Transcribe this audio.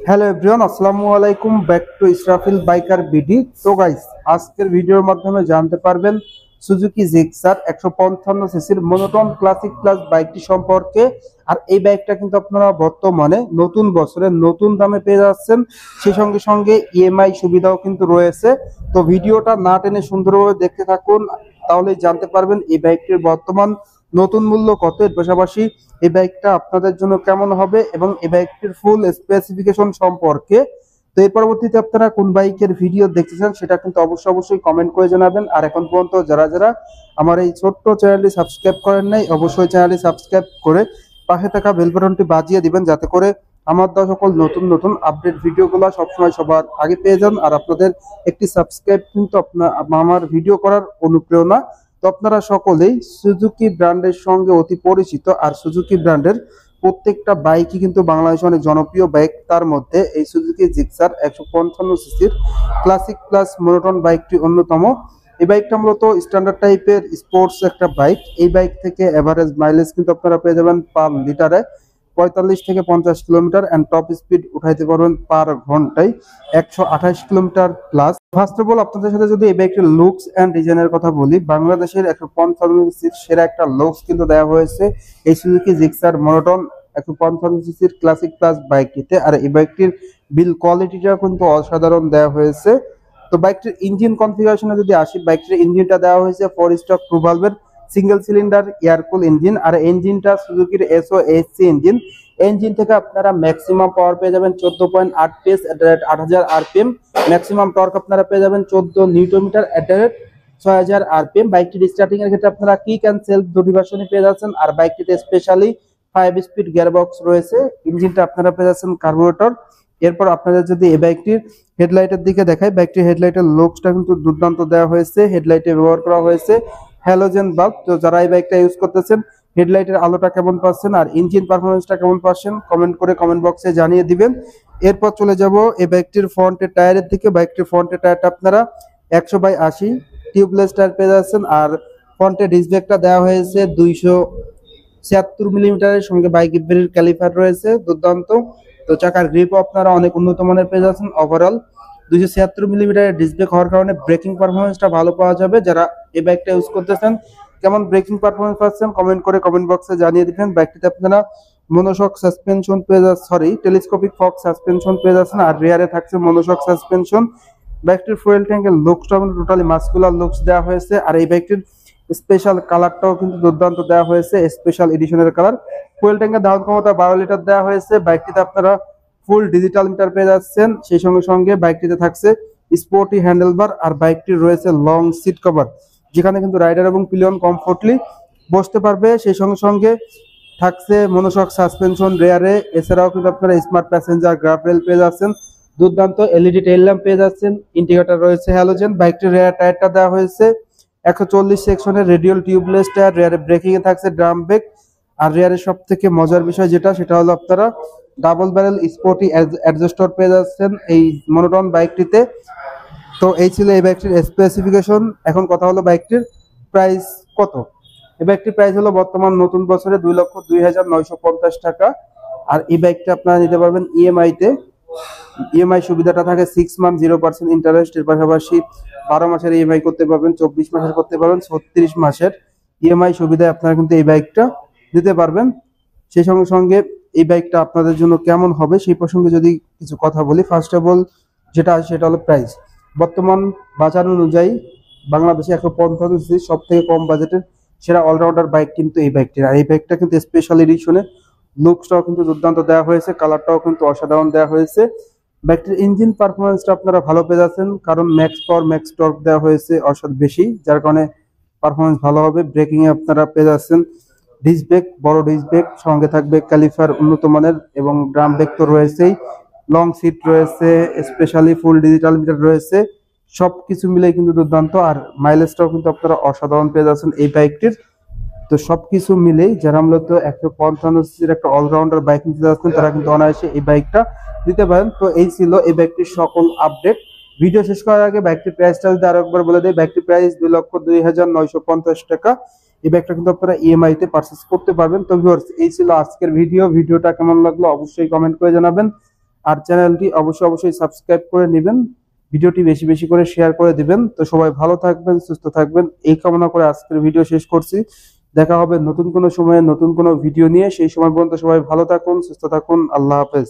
Hello everyone, আসসালামু আলাইকুম। Back to Israfil biker BD. তো গাইস, আজকের ভিডিওর মাধ্যমে জানতে পারবেন সুজুকি জিক্সার 155 সিসির মনোটন ক্লাসিক প্লাস বাইকটি সম্পর্কে। আর এই বাইকটা কিন্তু আপনারা বর্তমানে নতুন বছরে নতুন দামে পেয়ে যাচ্ছেন, সেই সঙ্গে সঙ্গে ইএমআই সুবিধাও কিন্তু রয়েছে। তো ভিডিওটা না টেনে সুন্দরভাবে দেখতে থাকুন, তাহলেই জানতে পারবেন এই বাইকটির বর্তমান নতুন মূল্য কত, এর পাশাপাশি এই বাইকটা আপনাদের জন্য কেমন হবে এবং এই বাইকটির ফুল স্পেসিফিকেশন সম্পর্কে। তো এর পরবর্তীতে আপনারা কোন বাইকের ভিডিও দেখতে চান সেটা কিন্তু অবশ্যই কমেন্ট করে জানাবেন। আর এখন পর্যন্ত যারা যারা আমার এই ছোট্ট চ্যানেলটি সাবস্ক্রাইব করেন নাই, অবশ্যই চ্যানেলটি সাবস্ক্রাইব করে পাশে থাকা বেল বাটনটি বাজিয়ে দিবেন, যাতে করে আমার দেওয়া সকল নতুন নতুন আপডেট ভিডিওগুলো সবসময় সবার আগে পেয়ে যান। আর আপনাদের একটি সাবস্ক্রাইব কিন্তু আমার ভিডিও করার অনুপ্রেরণা। তো আপনারা সকলেই সুজুকি ব্র্যান্ডের সঙ্গে অতি পরিচিত, আর সুজুকি ব্র্যান্ডের প্রত্যেকটা বাইকই কিন্তু বাংলাদেশে অনেক জনপ্রিয় বাইক। তার মধ্যে এই সুজুকি জিক্সার 155 সিসির ক্লাসিক প্লাস মনোটন বাইকটি অন্যতম। এই বাইকটা মূলত স্ট্যান্ডার্ড টাইপের স্পোর্টস একটা বাইক। এই বাইক থেকে এভারেজ মাইলেজ কিন্তু আপনারা পেয়ে যাবেন পার লিটারে 45 থেকে 50 কিলোমিটার, অ্যান্ড টপ স্পিড উঠাইতে পারবেন পার ঘন্টায় 128 kilometre plus. First of all আপনাদের সাথে যদি এই বাইকটির লুকস অ্যান্ড ডিজাইনের কথা বলি, বাংলাদেশের 155 সিসির সেরা একটা লুকস কিন্তু দেওয়া হয়েছে এই সুজুকি জিক্সার মনোটন 155 সিসির ক্লাসিক প্লাস বাইকটিতে। আর এই বাইকটির বিল কোয়ালিটিটা কিন্তু অসাধারণ দেওয়া হয়েছে। তো বাইকটির ইঞ্জিন কনফিগারেশনে যদি আসি, বাইকটির ইঞ্জিনটা দেওয়া হয়েছে 4 স্ট্রোক 2 ভালভের সিঙ্গেল সিলিন্ডার এয়ারকুল ইঞ্জিন। আর ইঞ্জিনটা সুজুকির SOHC ইঞ্জিন। ইঞ্জিন থেকে আপনারা ম্যাক্সিমাম পাওয়ার পেয়ে যাবেন 14.8 PS এট 8000 RPM। ম্যাক্সিমাম টর্ক আপনারা পেয়ে যাবেন 14 নিউটন মিটার এট 6000 RPM। বাইকটির স্টার্টিং এর ক্ষেত্রে আপনারা কিক এন্ড সেলফ দুটি ভার্সনই পেয়ে যাচ্ছেন। আর বাইকটিতে স্পেশালি 5 স্পিড গিয়ারবক্স রয়েছে। ইঞ্জিনটা আপনারা পেয়ে যাচ্ছেন কার্বোরেটর। এরপর আপনাদের যদি এই বাইকটির হেডলাইটের দিকে দেখাই, বাইকটির হেডলাইটের লুকসটা কিন্তু দুর্দান্ত দেওয়া হয়েছে। হেডলাইটে ব্যবহার করা হয়েছে হ্যালোজেন বাল্ব। তো যারা এই বাইকটা ইউজ করতেছেন, হেডলাইটের আলোটা কেমন পাচ্ছেন আর ইঞ্জিন পারফরমেন্সটা কেমন পাচ্ছেন কমেন্ট করে কমেন্ট বক্সে জানিয়ে দিবেন। এরপর চলে যাব এই বাইকটির ফ্রন্টের টায়ারের দিকে। বাইকটির ফ্রন্টের টায়ারটা আপনারা 100/80 টিউবলেস টায়ার পেয়ে যাচ্ছেন। আর ফ্রন্টের ডিস্ক ব্রেকটা দেওয়া হয়েছে 276 মিলিমিটারের, সঙ্গে বাইক ব্রেকের ক্যালিপার রয়েছে দুর্দান্ত। তো চাকার গ্রিপও আপনারা অনেক উন্নত মানের পেয়ে যাচ্ছেন। ওভারঅল 276 মিলিমিটারের ডিস্ক ব্রেক হওয়ার কারণে ব্রেকিং পারফরমেন্সটা ভালো পাওয়া যাবে। যারা এই বাইকটা ইউজ করতেছেন, কেমন ব্রেকিং পারফরমেন্স পাচ্ছেন কমেন্ট করে কমেন্ট বক্সে জানিয়ে দিবেন। বাইকটিতে আপনারা মনোশক সাসপেনশন পেয়ে যাচ্ছেন, টেলিস্কোপিক ফক সাসপেনশন পেয়ে যাচ্ছেন। আর রিয়ারে থাকছে মনোশক সাসপেনশন। বাইকটির ফুয়েল ট্যাঙ্কের লুকসটা টোটালি মাস্কুলার লুকস দেওয়া হয়েছে। আর এই বাইকটির স্পেশাল কালারটাও কিন্তু দুর্দান্ত দেওয়া হয়েছে, স্পেশাল এডিশনের কালার। ফুয়েল ট্যাঙ্কের ধারণ ক্ষমতা 12 লিটার দেওয়া হয়েছে। বাইকটিতে আপনারা ফুল ডিজিটাল মিটার পেয়ে যাচ্ছেন। সেই সঙ্গে সঙ্গে বাইকটিতে থাকছে স্পোর্টি হ্যান্ডেলবার। আর বাইকটির রয়েছে লং সিট কভার, যেখানে কিন্তু রাইডার এবং পিলিয়ন কমফোর্টলি বসতে পারবে। সেই সঙ্গে সঙ্গে থাকছে মনোশক সাসপেনশন রেয়ারে। এছাড়াও কিন্তু আপনারা স্মার্ট প্যাসেঞ্জার গ্রাব রেল পেয়ে যাচ্ছেন, দুর্দান্ত LED টেইল ল্যাম্প পেয়ে যাচ্ছেন, ইন্ডিকেটর রয়েছে হ্যালোজেন। বাইকটির রেয়ার টায়ারটা দেওয়া হয়েছে 140 সেকশনের radial tubeless tyre. রেয়ারে breaking a থাকছে ড্রাম ব্রেক। আর রেয়ারের সব থেকে মজার বিষয় সেটা হলো আপনারা ডাবল ব্যারেল স্পোর্টি অ্যাডজাস্টর পেয়ে যাচ্ছেন এই মনোটন বাইকটিতে। তো এই ছিল এই বাইকটির স্পেসিফিকেশন। এখন কথা হলো বাইকটির প্রাইস কত। এই বাইকটির প্রাইস হলো বর্তমান নতুন বছরে 2,02,950 টাকা। আর এই বাইকটা আপনারা নিতে পারবেন ইএমআই তে। ইএমআই সুবিধাটা থাকে 6 মান্থ 0% ইন্টারেস্ট। এর পাশাপাশি 12 মাসের ইএমআই করতে পারবেন, 24 মাসের করতে পারবেন, 36 মাসের ইএমআই সুবিধায় আপনারা কিন্তু এই বাইকটা নিতে পারবেন। সেই সঙ্গে সঙ্গে এই বাইকটা আপনাদের জন্য কেমন হবে সেই প্রসঙ্গে যদি কিছু কথা বলি, ফার্স্ট অফ অল সেটা হলো প্রাইস। বর্তমান বাজার অনুযায়ী বাংলাদেশে 155 সিসি সব থেকে কম বাজেটের সেরা অলরাউন্ডার বাইক কিন্তু এই বাইকটির। আর এই বাইকটা কিন্তু স্পেশাল এডিশনে লুকসটাও কিন্তু দুর্দান্ত দেওয়া হয়েছে, কালারটাও কিন্তু অসাধারণ দেওয়া হয়েছে। বাইকটির ইঞ্জিন পারফরমেন্সটা আপনারা ভালো পেয়ে যাচ্ছেন, কারণ ম্যাক্স পাওয়ার ম্যাক্স টর্ক দেওয়া হয়েছে বেশি, যার কারণে পারফরমেন্স ভালো হবে। ব্রেকিং এ আপনারা পেয়ে যাচ্ছেন ডিস্ক ব্রেক, বড় ডিস্ক ব্রেক, সঙ্গে থাকবে ক্যালিফার উন্নত মানের, এবং ড্রাম ব্রেক তো রয়েছেই, লং সিট রয়েছে, স্পেশালি ফুল ডিজিটাল মিটার রয়েছে। সবকিছু মিলে কিন্তু দুর্দান্ত। আর মাইলেজটাও কিন্তু আপনারা অসাধারণ পেয়ে যাচ্ছেন এই বাইকটির। তো সবকিছু মিলেই যারা মূলত 155 সিসির একটা অলরাউন্ডার বাইক নিতে যাচ্ছেন, তারা কিন্তু অনায়াসে এই বাইকটা দিতে পারেন। তো এই ছিল এই বাইকটির সকল আপডেট। ভিডিও শেষ করার আগে বাইকটির প্রাইসটা যদি আরো একবার বলে দেয়, বাইকটির প্রাইস 2,02,950 টাকা। এই ব্যাগটা কিন্তু আপনারা ইএমআই তে পারচেজ করতে পারবেন। তো ভিউয়ার্স, এই ছিল আজকের ভিডিওটা কেমন লাগলো অবশ্যই কমেন্ট করে জানাবেন। আর চ্যানেলটি অবশ্যই সাবস্ক্রাইব করে নেবেন, ভিডিওটি বেশি বেশি করে শেয়ার করে দিবেন। তো সবাই ভালো থাকবেন, সুস্থ থাকবেন এই কামনা করে আজকের ভিডিও শেষ করছি। দেখা হবে নতুন কোনো সময়ে নতুন কোনো ভিডিও নিয়ে। সেই সময় পর্যন্ত সবাই ভালো থাকুন, সুস্থ থাকুন। আল্লাহ হাফেজ।